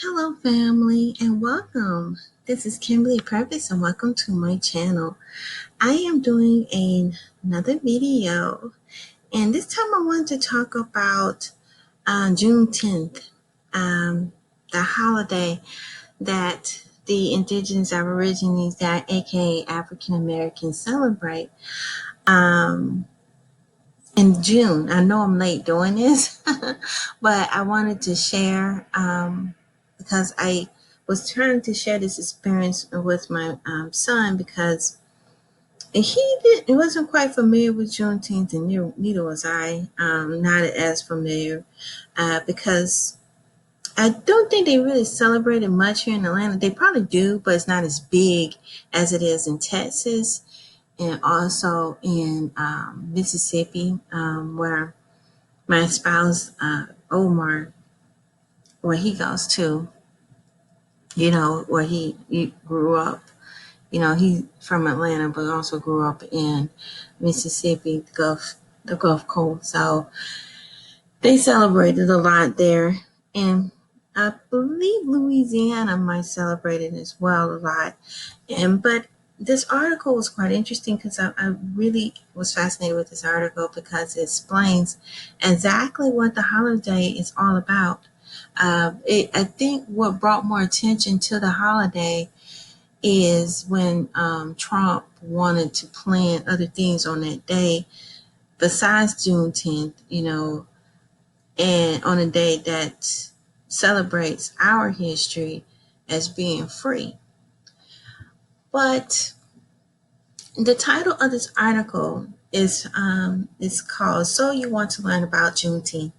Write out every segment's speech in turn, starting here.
Hello, family, and welcome. This is Kimberly Purpoz, and welcome to my channel. I am doing another video, and this time I want to talk about Juneteenth, the holiday that the Indigenous Aborigines, that aka African Americans, celebrate in June. I know I'm late doing this, but I wanted to share because I was trying to share this experience with my son because he wasn't quite familiar with Juneteenth, and neither was I. Not as familiar because I don't think they really celebrate it much here in Atlanta. They probably do, but it's not as big as it is in Texas and also in Mississippi, where my spouse, Omar, where he goes to, where he grew up. He's from Atlanta, but also grew up in Mississippi, the Gulf Coast. So they celebrated a lot there. And I believe Louisiana might celebrate it as well a lot. But this article was quite interesting because I really was fascinated with this article because it explains exactly what the holiday is all about. I think what brought more attention to the holiday is when Trump wanted to plan other things on that day besides Juneteenth, and on a day that celebrates our history as being free. But the title of this article is called "So You Want to Learn About Juneteenth,"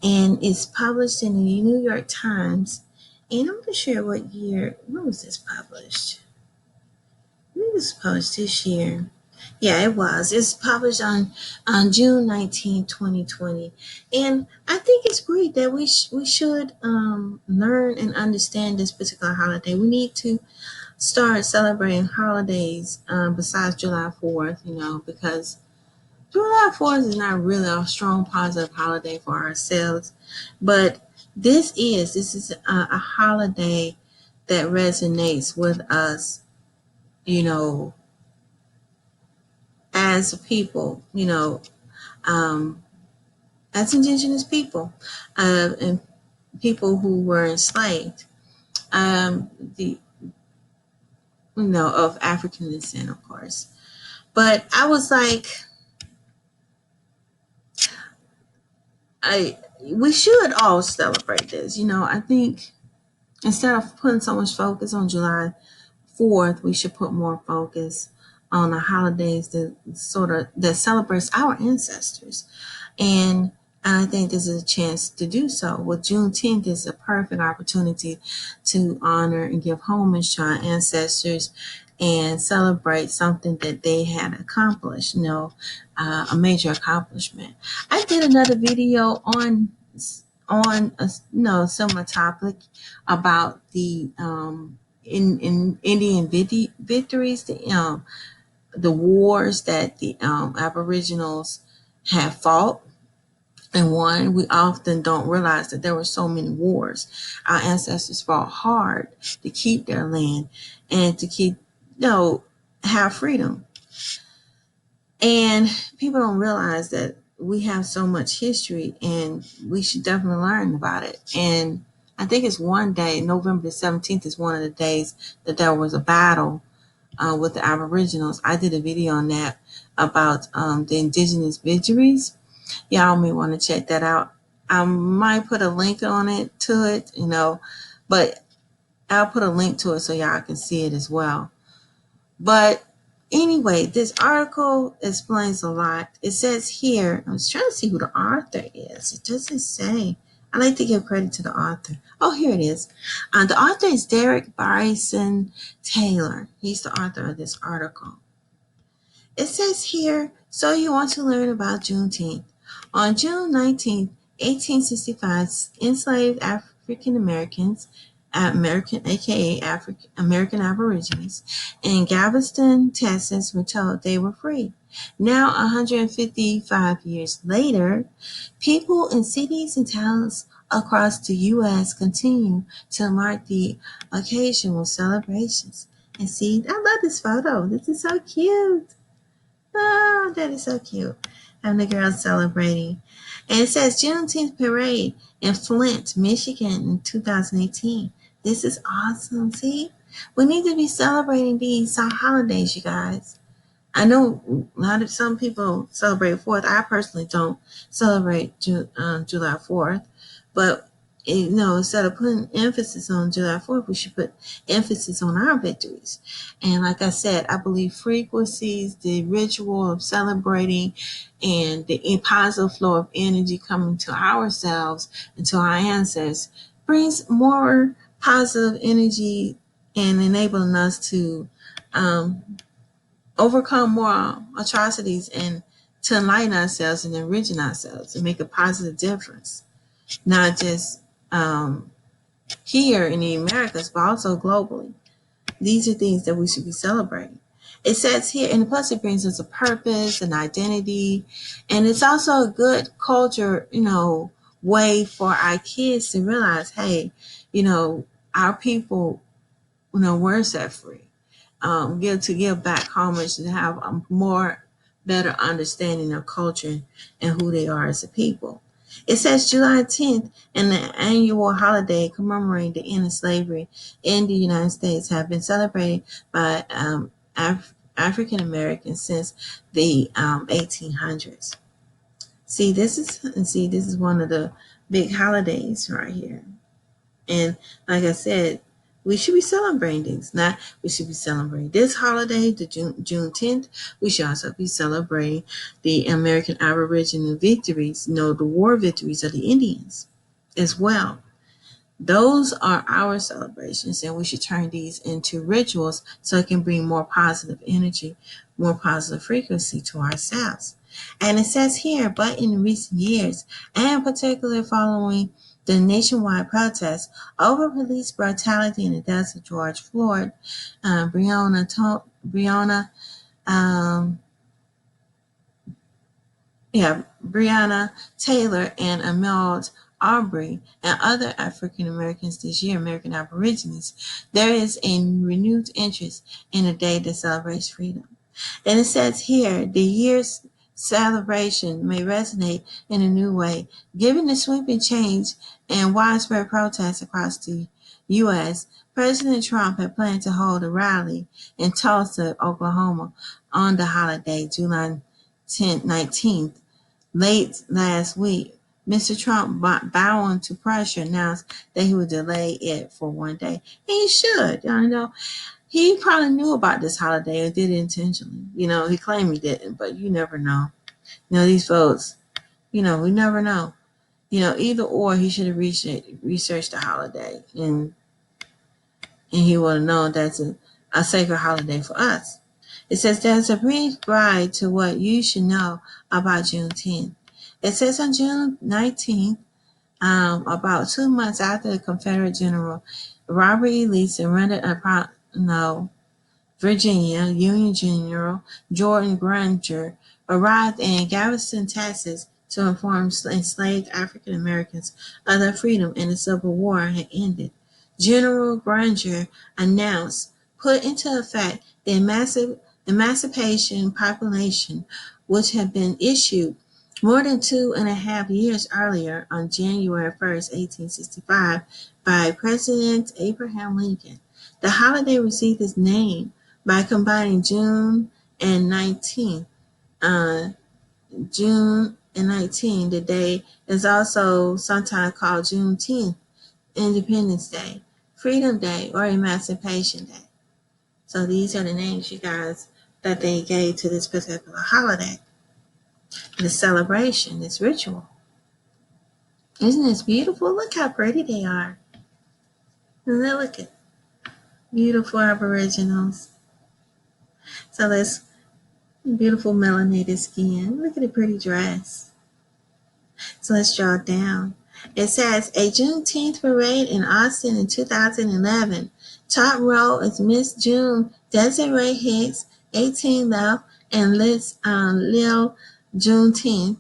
and it's published in the New York Times. And I'm not sure what year. When was this published? I think it was published this year. Yeah, it was. It's published on June 19, 2020. And I think it's great that we should learn and understand this particular holiday. We need to start celebrating holidays besides July 4th, because July 4th is not really a strong positive holiday for ourselves. But this is a holiday that resonates with us, as a people, as indigenous people, and people who were enslaved, the of African descent, of course. But I was like, we should all celebrate this. I think instead of putting so much focus on July 4th, we should put more focus on the holidays that celebrates our ancestors. And I think this is a chance to do so. With Juneteenth is a perfect opportunity to honor and give homage to our ancestors and celebrate something that they had accomplished, a major accomplishment. I did another video on a similar topic about the in Indian victories, the wars that the Aboriginals have fought and won. We often don't realize that there were so many wars. Our ancestors fought hard to keep their land and to keep, have freedom. And people don't realize that we have so much history and we should definitely learn about it. And I think it's one day, November the 17th is one of the days that there was a battle with the Aboriginals. I did a video on that about the indigenous victories. Y'all may want to check that out. I might put a link on it to it, but I'll put a link to it so y'all can see it as well. But anyway, this article explains a lot. It says here, I was trying to see who the author is. It doesn't say. I like to give credit to the author. Oh, here it is. The author is Derek Bryson Taylor. He's the author of this article. It says here, so you want to learn about Juneteenth. On June 19, 1865, enslaved African Americans, aka American Aborigines, in Galveston, Texas, were told they were free. Now, 155 years later, people in cities and towns across the U.S. continue to mark the occasion with celebrations. And see, I love this photo. This is so cute. Oh, that is so cute. And the girls celebrating. And it says Juneteenth parade in Flint, Michigan in 2018. This is awesome. See, we need to be celebrating these holidays, you guys. I know some people celebrate 4th. I personally don't celebrate July 4th, but instead of putting emphasis on July 4th, we should put emphasis on our victories. And like I said, I believe frequencies, the ritual of celebrating, and the positive flow of energy coming to ourselves and to our ancestors brings more positive energy and enabling us to overcome more atrocities and to enlighten ourselves and enrich ourselves and make a positive difference, not just here in the Americas, but also globally. These are things that we should be celebrating. It says here, and plus it brings us a purpose, an identity, and it's also a good culture, way for our kids to realize, hey, our people, were set free. Give back homage and have a more better understanding of culture and who they are as a people. It says July 10th and the annual holiday commemorating the end of slavery in the United States have been celebrated by African Americans since the 1800s. This is one of the big holidays right here. And like I said, we should be celebrating things. Not we should be celebrating this holiday, the Juneteenth. We should also be celebrating the American Aboriginal victories, the war victories of the Indians as well. Those are our celebrations, and we should turn these into rituals so it can bring more positive energy, more positive frequency to ourselves. And it says here, but in recent years, and particularly following the nationwide protests over police brutality in the deaths of George Floyd, Breonna Taylor, and Ahmaud Arbery, and other African Americans this year, American Aborigines, there is a renewed interest in a day that celebrates freedom. And it says here, the year's celebration may resonate in a new way. Given the sweeping change and widespread protests across the U.S., President Trump had planned to hold a rally in Tulsa, Oklahoma on the holiday, July 19th. Late last week, Mr. Trump, bowing to pressure, announced that he would delay it for one day. And he should, He probably knew about this holiday and did it intentionally. He claimed he didn't, but you never know. These folks, we never know. Either or, he should have researched the holiday, and he would have known that's a sacred holiday for us. It says there's a brief guide to what you should know about Juneteenth. It says on June 19th, about 2 months after the Confederate General Robert E. Lee surrendered Virginia, Union General Jordan Granger arrived in Galveston, Texas to inform enslaved African Americans of their freedom and the Civil War had ended. General Granger announced, put into effect the Emancipation Proclamation, which had been issued more than 2.5 years earlier on January 1st, 1865, by President Abraham Lincoln. The holiday received its name by combining June and 19th. June and 19th, the day is also sometimes called Juneteenth, Independence Day, Freedom Day, or Emancipation Day. So these are the names, you guys, that they gave to this particular holiday, this celebration, this ritual. Isn't this beautiful? Look how pretty they are. And look at beautiful Aboriginals. So this beautiful melanated skin. Look at the pretty dress. So let's draw it down. It says a Juneteenth parade in Austin in 2011. Top row is Miss June Desiree Hicks, 18 left, and Lil Juneteenth.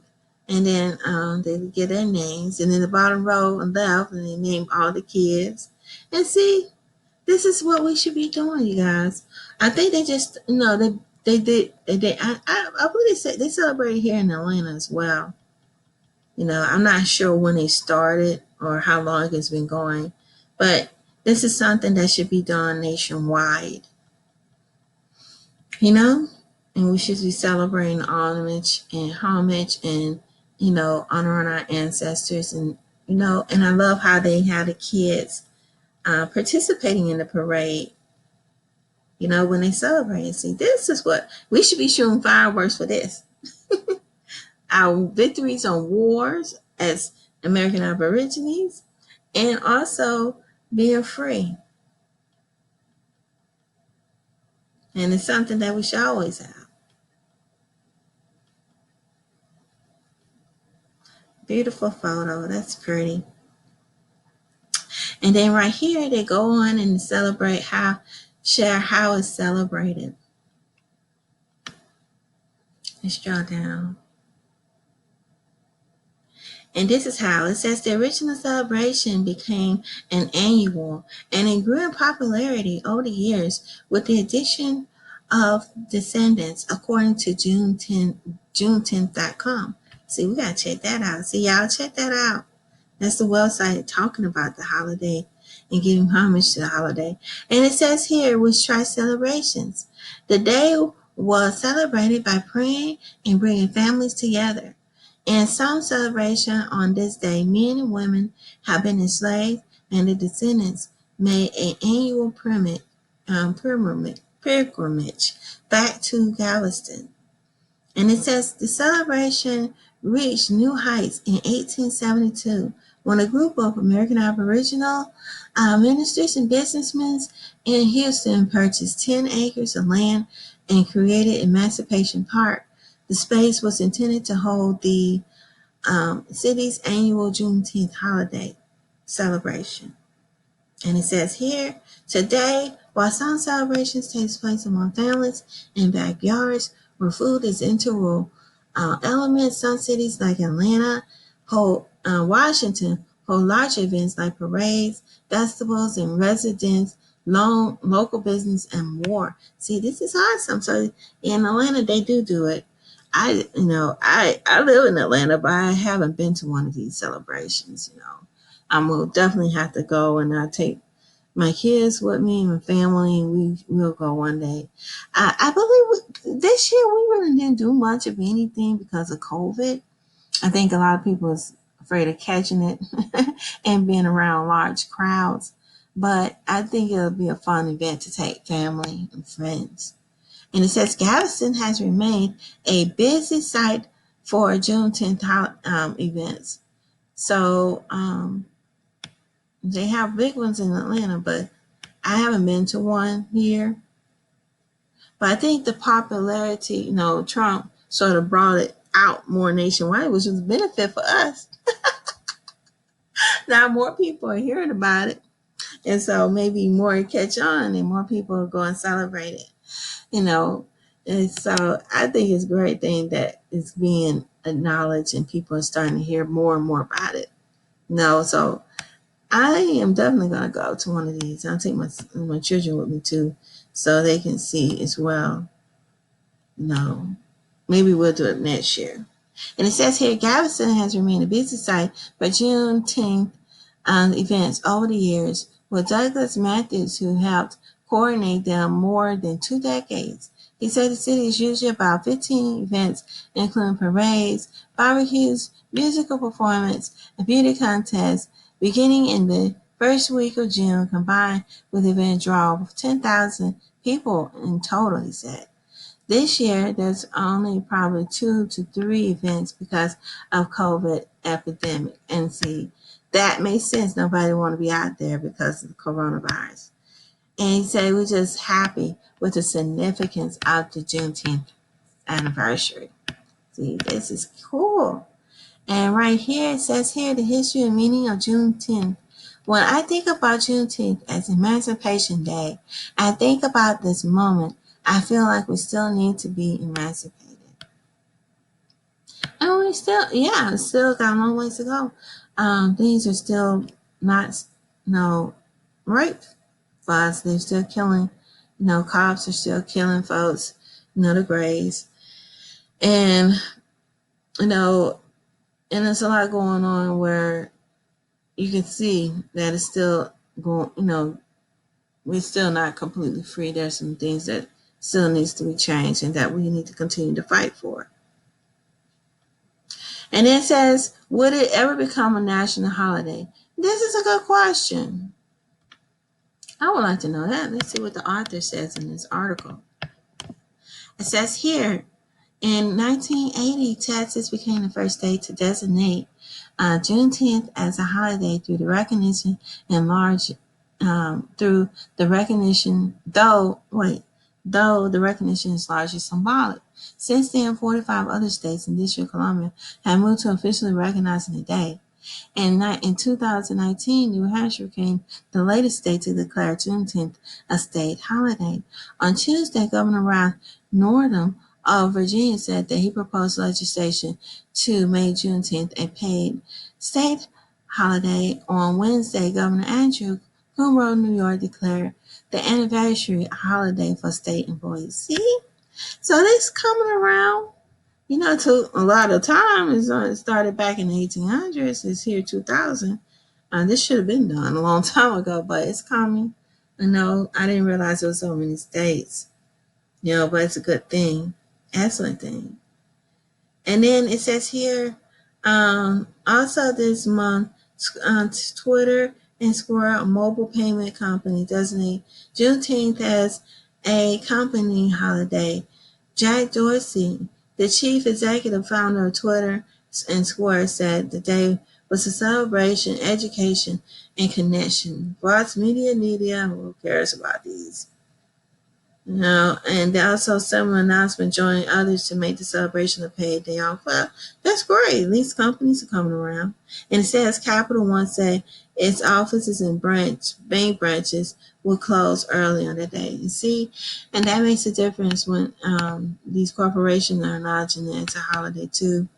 And then they would get their names. And then the bottom row and left, and they name all the kids. And see, this is what we should be doing, you guys. I think they just, they did. I believe they celebrated here in Atlanta as well. I'm not sure when they started or how long it's been going, but this is something that should be done nationwide, and we should be celebrating homage and, honoring our ancestors. And I love how they have the kids participating in the parade, when they celebrate. See, this is what we should be shooting fireworks for this. Our victories on wars as American Aborigines, and also being free. And it's something that we should always have. Beautiful photo. That's pretty. And then right here, they go on and share how it's celebrated. Let's draw down. And this is how it says the original celebration became an annual, and it grew in popularity over the years with the addition of descendants, according to Juneteenth.com. See, we gotta check that out. See, y'all check that out. That's the website talking about the holiday and giving homage to the holiday. And it says here, which tries celebrations. The day was celebrated by praying and bringing families together. In some celebration on this day, men and women have been enslaved, and the descendants made an annual pilgrimage back to Galveston. And it says the celebration reached new heights in 1872 when a group of American Aboriginal ministers and businessmen in Houston purchased 10 acres of land and created Emancipation Park. The space was intended to hold the city's annual Juneteenth holiday celebration. And it says here, today, while some celebrations take place among families in backyards where food is integral element, some cities like Atlanta, Washington hold large events like parades, festivals, and residents, local business, and more. See, this is awesome. So in Atlanta, they do it. I live in Atlanta, but I haven't been to one of these celebrations. I will definitely have to go, and I'll take my kids with me, my family, and we'll go one day. I believe this year we really didn't do much of anything because of COVID. I think a lot of people was afraid of catching it and being around large crowds. But I think it'll be a fun event to take family and friends. And it says Galveston has remained a busy site for Juneteenth events. So they have big ones in Atlanta, but I haven't been to one here. But I think the popularity, Trump sort of brought it out more nationwide, which was a benefit for us. Now more people are hearing about it. And so maybe more catch on and more people will go and celebrate it. And so I think it's a great thing that it's being acknowledged and people are starting to hear more and more about it. So I am definitely going to go to one of these. I'll take my children with me too, so they can see as well. Maybe we'll do it next year. And it says here, Galveston has remained a busy site for Juneteenth events over the years, with Douglas Matthews, who helped coordinate them more than 2 decades. He said the city is usually about 15 events, including parades, barbecues, musical performance, and beauty contests, beginning in the first week of June, combined with the event draw of 10,000 people in total, he said. This year, there's only probably 2 to 3 events because of COVID epidemic. And see, that makes sense. Nobody want to be out there because of the coronavirus. And he said we're just happy with the significance of the Juneteenth anniversary. See, this is cool. And right here, it says here the history and meaning of Juneteenth. When I think about Juneteenth as Emancipation Day, I think about this moment. I feel like we still need to be emancipated. And we still, yeah, still got a long ways to go. Things are still not, no, right for us. They're still killing, cops are still killing folks, the grays. And, you know, and there's a lot going on where you can see that it's still going, we're still not completely free. There's some things that still needs to be changed and that we need to continue to fight for. And it says, would it ever become a national holiday? This is a good question. I would like to know that. Let's see what the author says in this article. It says here, in 1980, Texas became the first state to designate Juneteenth as a holiday through the recognition and large through the recognition, though the recognition is largely symbolic. Since then, 45 other states and District of Columbia have moved to officially recognizing the day. And in 2019, New Hampshire became the latest state to declare Juneteenth a state holiday. On Tuesday, Governor Ralph Northam of Virginia said that he proposed legislation to make Juneteenth a paid state holiday. On Wednesday, Governor Andrew Cuomo of New York declared the anniversary holiday for state employees. See? So this coming around. It took a lot of time. It started back in the 1800s. It's here 2000. This should have been done a long time ago, but it's coming. I didn't realize there were so many states. But it's a good thing. Excellent thing. And then it says here, also this month, Twitter and Square, a mobile payment company, designate Juneteenth as a company holiday. Jack Dorsey, the chief executive founder of Twitter and Square, said the day was a celebration, education, and connection. Broad media, who cares about these? And also some announcement joining others to make the celebration a paid day off. Well, that's great. At least companies are coming around. And it says Capital One said its offices and bank branches will close early on the day. You see, and that makes a difference when these corporations are acknowledging that it's a holiday too.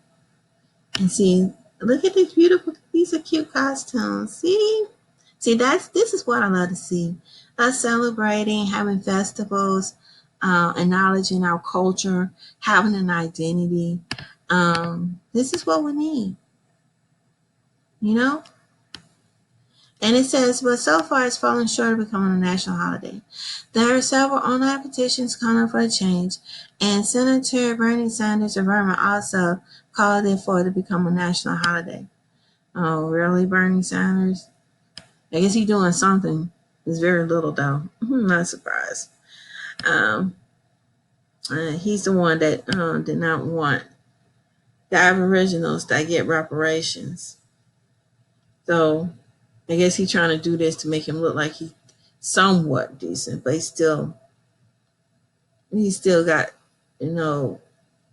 And see, look at these are cute costumes. See, this is what I love to see. Us celebrating, having festivals, acknowledging our culture, having an identity. This is what we need, you know? And it says, but so far it's fallen short of becoming a national holiday. There are several online petitions calling for a change, and Senator Bernie Sanders of Vermont also called it for it to become a national holiday. Oh, really, Bernie Sanders? I guess he's doing something. It's very little, though. I'm not surprised. He's the one that did not want the Aboriginals to get reparations. So I guess he's trying to do this to make him look like he's somewhat decent, but he still got,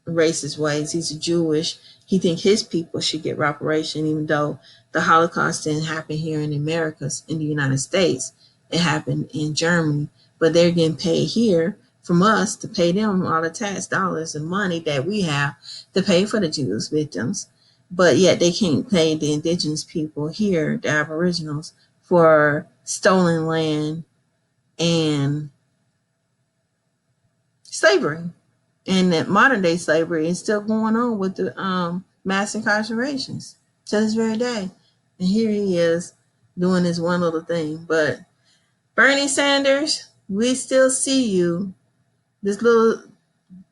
racist ways. He's Jewish. He thinks his people should get reparation, even though the Holocaust didn't happen here in the Americas, in the United States. It happened in Germany, but they're getting paid here from us to pay them all the tax dollars and money that we have to pay for the Jews victims. But yet they can't pay the indigenous people here, the Aboriginals, for stolen land and slavery. And that modern day slavery is still going on with the mass incarcerations to this very day. And here he is doing this one little thing. But Bernie Sanders, we still see you. This little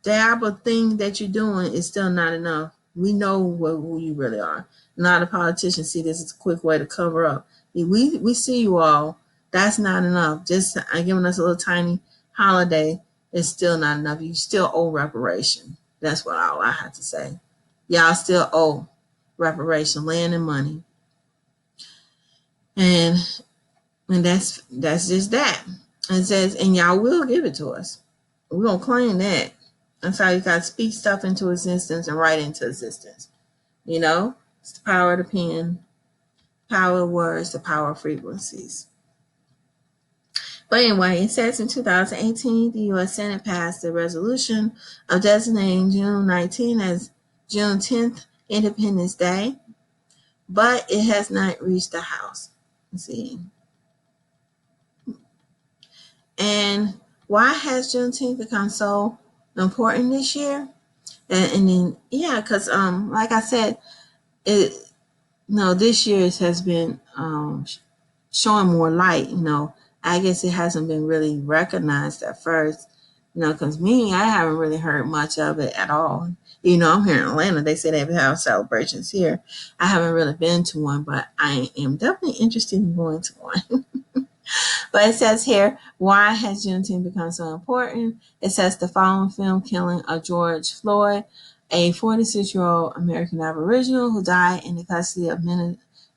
dab of thing that you're doing is still not enough. We know who you really are. Not a politician see this as a quick way to cover up. We see you all. That's not enough. Just giving us a little tiny holiday is still not enough. You still owe reparation. That's what all I have to say. Y'all still owe reparation, land and money. And that's just that. It says, and y'all will give it to us. We're gonna claim that. That's how you gotta speak stuff into existence and write into existence. It's the power of the pen, power of words, the power of frequencies. But anyway, it says in 2018, the U.S. Senate passed a resolution of designating June 19 as Juneteenth, Independence Day, but it has not reached the House. Let's see. And why has Juneteenth become so important this year? And then, yeah, because like I said, it no, this year's has been showing more light. I guess it hasn't been really recognized at first. Because me, I haven't really heard much of it at all. I'm here in Atlanta. They say they have celebrations here. I haven't really been to one, but I am definitely interested in going to one. But it says here, why has Juneteenth become so important? It says the following film killing of George Floyd, a 46-year-old American Aboriginal who died in the custody of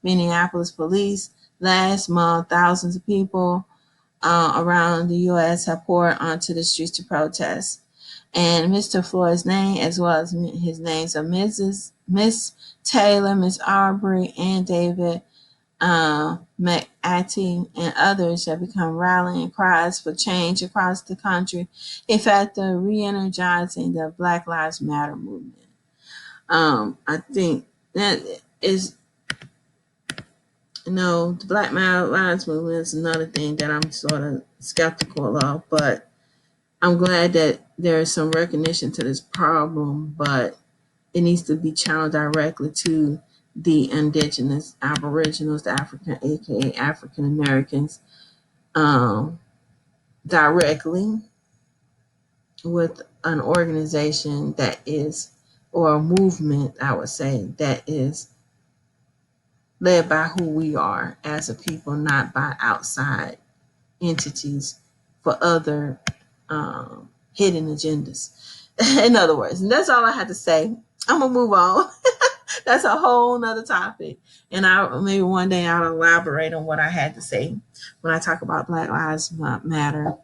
Minneapolis police last month. Thousands of people around the U.S. have poured onto the streets to protest. And Mr. Floyd's name, as well as his names of Miss Taylor, Miss Arbery, and David McAtee, and others have become rallying cries for change across the country, effective re-energizing the Black Lives Matter movement. I think that is, the Black Lives Movement is another thing that I'm sort of skeptical of, but I'm glad that there is some recognition to this problem, but it needs to be channeled directly to the indigenous aboriginals, the African, aka African Americans, directly with an organization that is, or a movement, I would say, that is led by who we are as a people, not by outside entities for other hidden agendas. In other words, and that's all I had to say. I'm gonna move on. That's a whole nother topic. And maybe one day I'll elaborate on what I had to say when I talk about Black Lives Matter.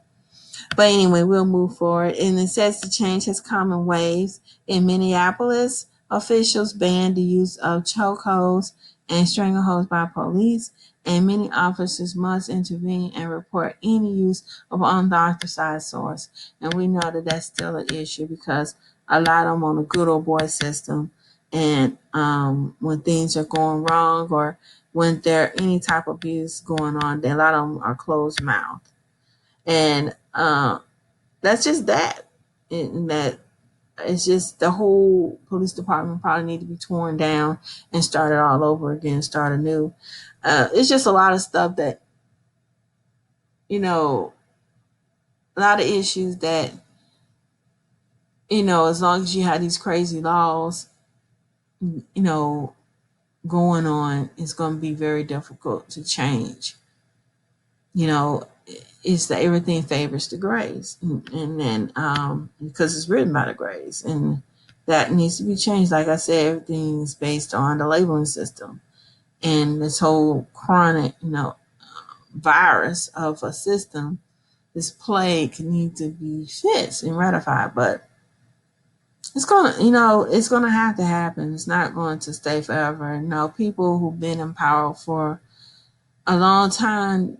But anyway, we'll move forward. And it says the change has come in waves. In Minneapolis, officials banned the use of chokeholds and strangleholds by police, and many officers must intervene and report any use of unauthorized source. And we know that that's still an issue because a lot of them on a good old boy system. And when things are going wrong or when there any type of abuse going on, a lot of them are closed mouth. And that's just that. And that it's just the whole police department probably need to be torn down and started all over again, start anew. It's just a lot of stuff that, a lot of issues that, as long as you have these crazy laws, going on, it's going to be very difficult to change. It's that everything favors the grays, and then because it's written by the grays, and that needs to be changed. Like I said, everything is based on the labeling system, and this whole chronic, virus of a system, this plague need to be fixed and ratified. But it's gonna have to happen. It's not going to stay forever. People who've been in power for a long time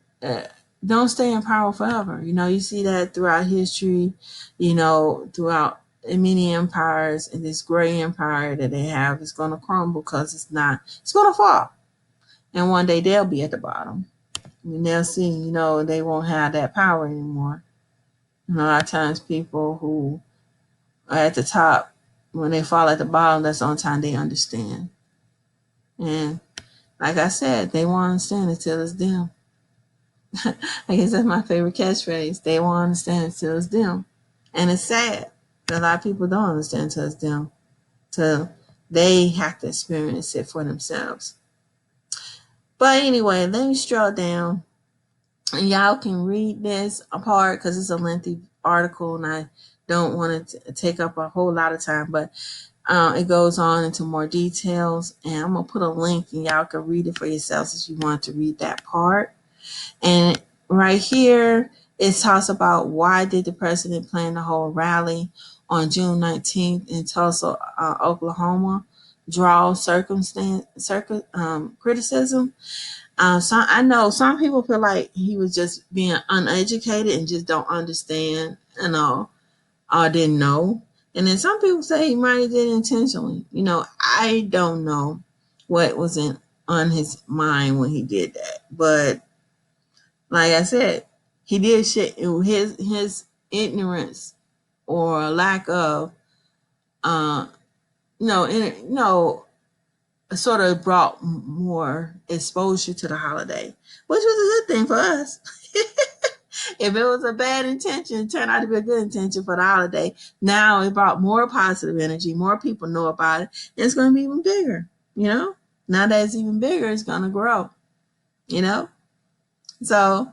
don't stay in power forever. You see that throughout history, throughout many empires, and this gray empire that they have is going to crumble because it's going to fall. And one day they'll be at the bottom. And they'll see, they won't have that power anymore. And a lot of times people who are at the top, when they fall at the bottom, that's the only time they understand. And like I said, they won't understand until it's them. I guess that's my favorite catchphrase. They won't understand until it's them. And it's sad that a lot of people don't understand until it's them. Till they have to experience it for themselves. But anyway, let me scroll down. And y'all can read this apart because it's a lengthy article and I don't want to take up a whole lot of time. But it goes on into more details. And I'm going to put a link and y'all can read it for yourselves if you want to read that part. And right here, it talks about why did the president plan to hold a rally on June 19th in Tulsa, Oklahoma, draw criticism. So I know some people feel like he was just being uneducated and just don't understand, or didn't know And then some people say he might have did it intentionally. I don't know what was on his mind when he did that. But like I said, he did shit. His ignorance or lack of, uh, sort of brought more exposure to the holiday, which was a good thing for us. If it was a bad intention, it turned out to be a good intention for the holiday. Now it brought more positive energy. More people know about it. And it's going to be even bigger, Now that it's even bigger, it's going to grow, you know? So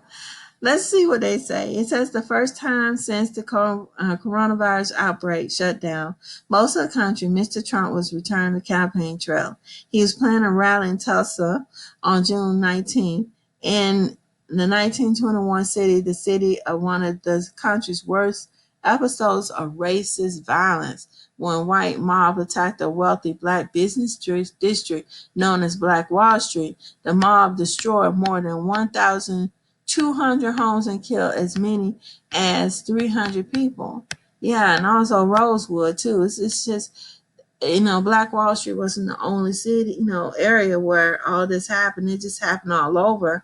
let's see what they say. It says the first time since the coronavirus outbreak shut down most of the country, Mr. Trump was returning the campaign trail. He was planning a rally in Tulsa on June 19th. In the 1921 city, the city of one of the country's worst episodes of racist violence, when white mob attacked a wealthy black business district known as Black Wall Street. The mob destroyed more than 1,200 homes and killed as many as 300 people. Yeah, and also Rosewood too. It's just, Black Wall Street wasn't the only city, area where all this happened. It just happened all over.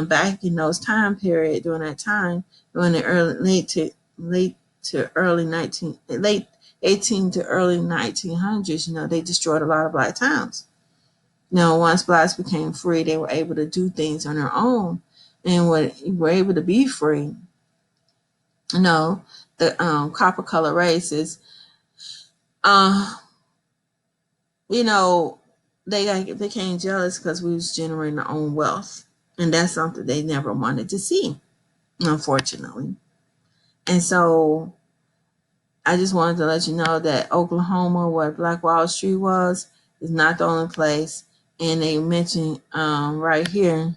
Back in those time period, during that time, during the late 18 to early 1900s, they destroyed a lot of black towns. Once blacks became free, they were able to do things on their own and were able to be free. The copper color races, they became jealous because we was generating our own wealth. And that's something they never wanted to see, unfortunately. And so I just wanted to let you know that Oklahoma, where Black Wall Street was, is not the only place. And they mentioned right here,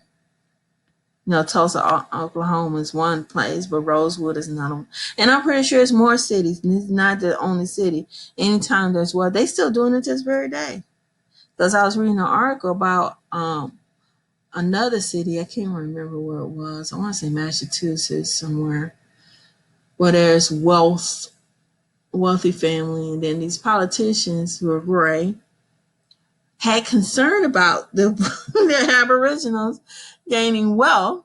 Tulsa, Oklahoma is one place, but Rosewood is another one. And I'm pretty sure it's more cities. And it's not the only city. Anytime there's what, they still doing it this very day. Because I was reading an article about another city. I can't remember where it was. I want to say Massachusetts somewhere, where there's wealthy family, and then these politicians who are gray had concern about the Aboriginals gaining wealth,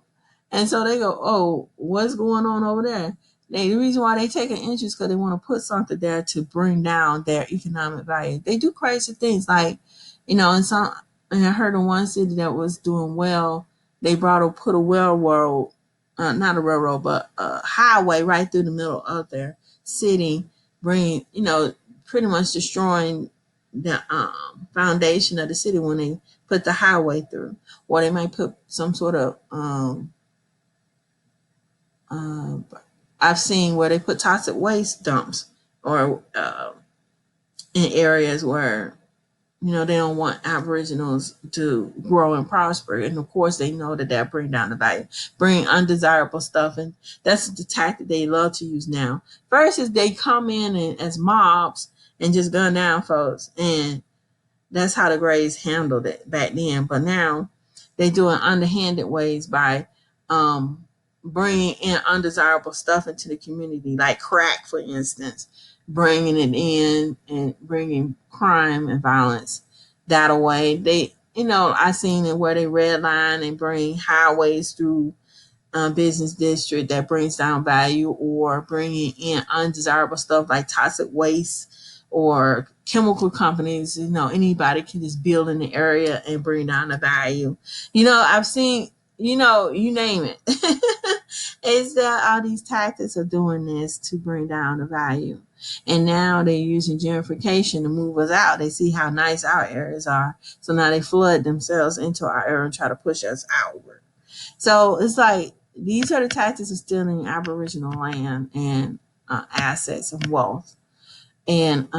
and so they go, "Oh, what's going on over there?" The reason why they take an interest because they want to put something there to bring down their economic value. They do crazy things, like and I heard in one city that was doing well, they put a railroad, not a railroad, but a highway right through the middle of their city, bringing, pretty much destroying the foundation of the city when they put the highway through. Or they might put some sort of, I've seen where they put toxic waste dumps or in areas where, they don't want Aboriginals to grow and prosper. And of course, they know that bring down the value, bring undesirable stuff. And that's the tactic they love to use now. First is they come in as mobs and just gun down folks. And that's how the Greys handled it back then. But now they do it underhanded ways by bringing in undesirable stuff into the community, like crack, for instance, bringing it in and bringing crime and violence that away. I seen it where they redline and bring highways through business district that brings down value, or bringing in undesirable stuff like toxic waste or chemical companies. Anybody can just build in the area and bring down the value. I've seen, you name it. Is that all these tactics of doing this to bring down the value? And now they're using gentrification to move us out. They see how nice our areas are. So now they flood themselves into our area and try to push us outward. So it's like, these are the tactics of stealing Aboriginal land and assets and wealth. And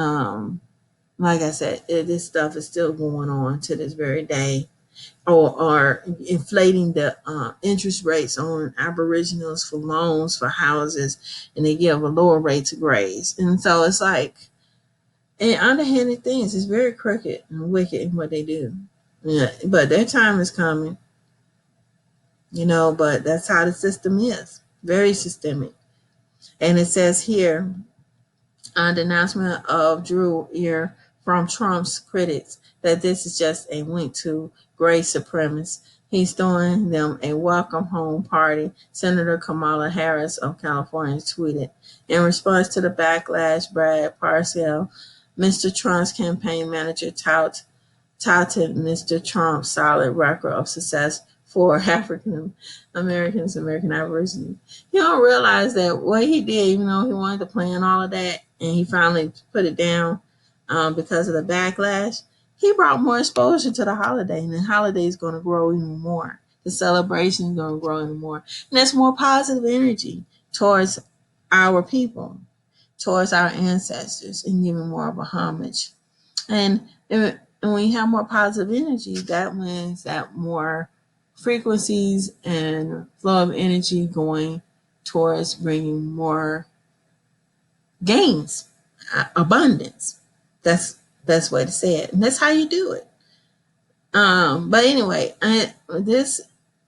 like I said, this stuff is still going on to this very day. Or inflating the interest rates on Aboriginals for loans for houses, and they give a lower rate to Greys. And so it's like, and underhanded things. It's very crooked and wicked in what they do. Yeah, but their time is coming. But that's how the system is. Very systemic. And it says here, The announcement of Drew ear from Trump's critics that this is just a wink to gray supremacists. He's throwing them a welcome home party, Senator Kamala Harris of California tweeted. In response to the backlash, Brad Parscale, Mr. Trump's campaign manager, touted Mr. Trump's solid record of success for African Americans, American Aborigines. You don't realize that what he did, even though he wanted to plan all of that, and he finally put it down because of the backlash, he brought more exposure to the holiday, and the holiday is going to grow even more. The celebration is going to grow even more. And that's more positive energy towards our people, towards our ancestors, and giving more of a homage. And when you have more positive energy, that means that more frequencies and flow of energy going towards bringing more gains, abundance. That's the best way to say it, and that's how you do it. But anyway, this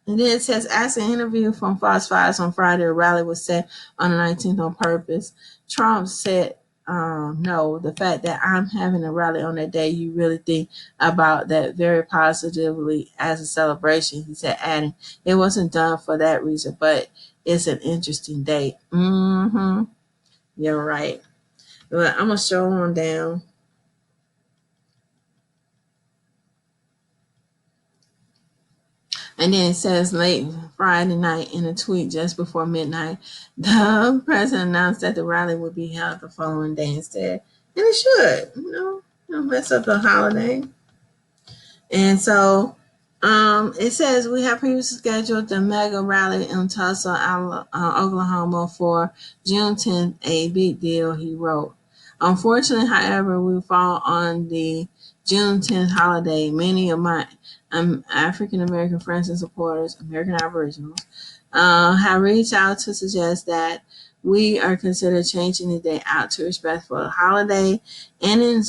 and then it says, as an interview from Fox 5 on Friday, a rally was set on the 19th on purpose. Trump said, no, the fact that I'm having a rally on that day, you really think about that very positively as a celebration, he said, adding, it wasn't done for that reason, but it's an interesting date. You're right. But I'm going to scroll on down. And then it says late Friday night in a tweet just before midnight, the president announced that the rally would be held the following day instead. And it should, don't mess up the holiday. And so it says we have previously scheduled the mega rally in Tulsa, Oklahoma for Juneteenth, a big deal, he wrote. Unfortunately, however, we fall on the Juneteenth holiday. Many of my African American friends and supporters, American Aboriginals, have reached out to suggest that we are considered changing the day out to respect for the holiday and in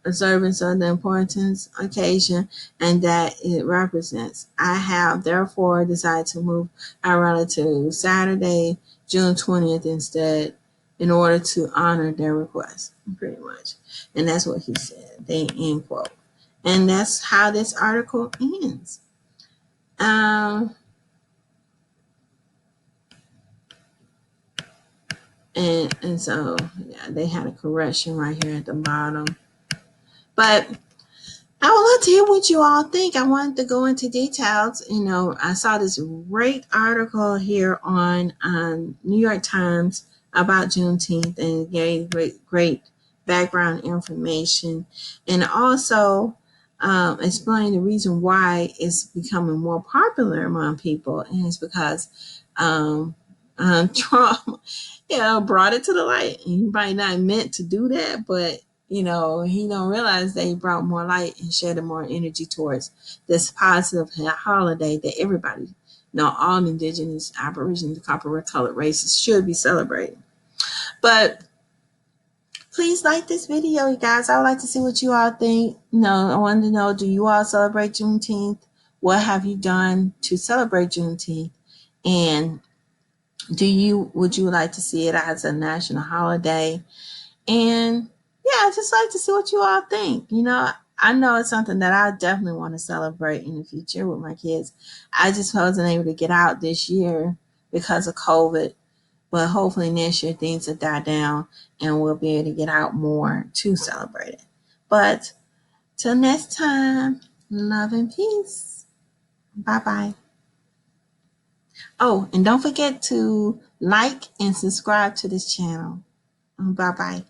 observance of the importance occasion and that it represents. I have therefore decided to move our rally to Saturday, June 20th instead in order to honor their request, pretty much. And that's what he said, they end quote. And that's how this article ends. And so, yeah, they had a correction right here at the bottom. But I would love to hear what you all think. I wanted to go into details. I saw this great article here on New York Times about Juneteenth, and it gave great background information, and also explained the reason why it's becoming more popular among people, and it's because Trump, brought it to the light. He might not meant to do that, but he don't realize that he brought more light and shed more energy towards this positive holiday that everybody, all indigenous, Aboriginal, copper colored races should be celebrating. But please like this video, you guys. I would like to see what you all think. I wanted to know, do you all celebrate Juneteenth? What have you done to celebrate Juneteenth? And would you like to see it as a national holiday? And I just like to see what you all think. I know it's something that I definitely want to celebrate in the future with my kids. I just wasn't able to get out this year because of COVID. But hopefully next year things will die down and we'll be able to get out more to celebrate it. But till next time, love and peace. Bye-bye. Oh, and don't forget to like and subscribe to this channel. Bye-bye.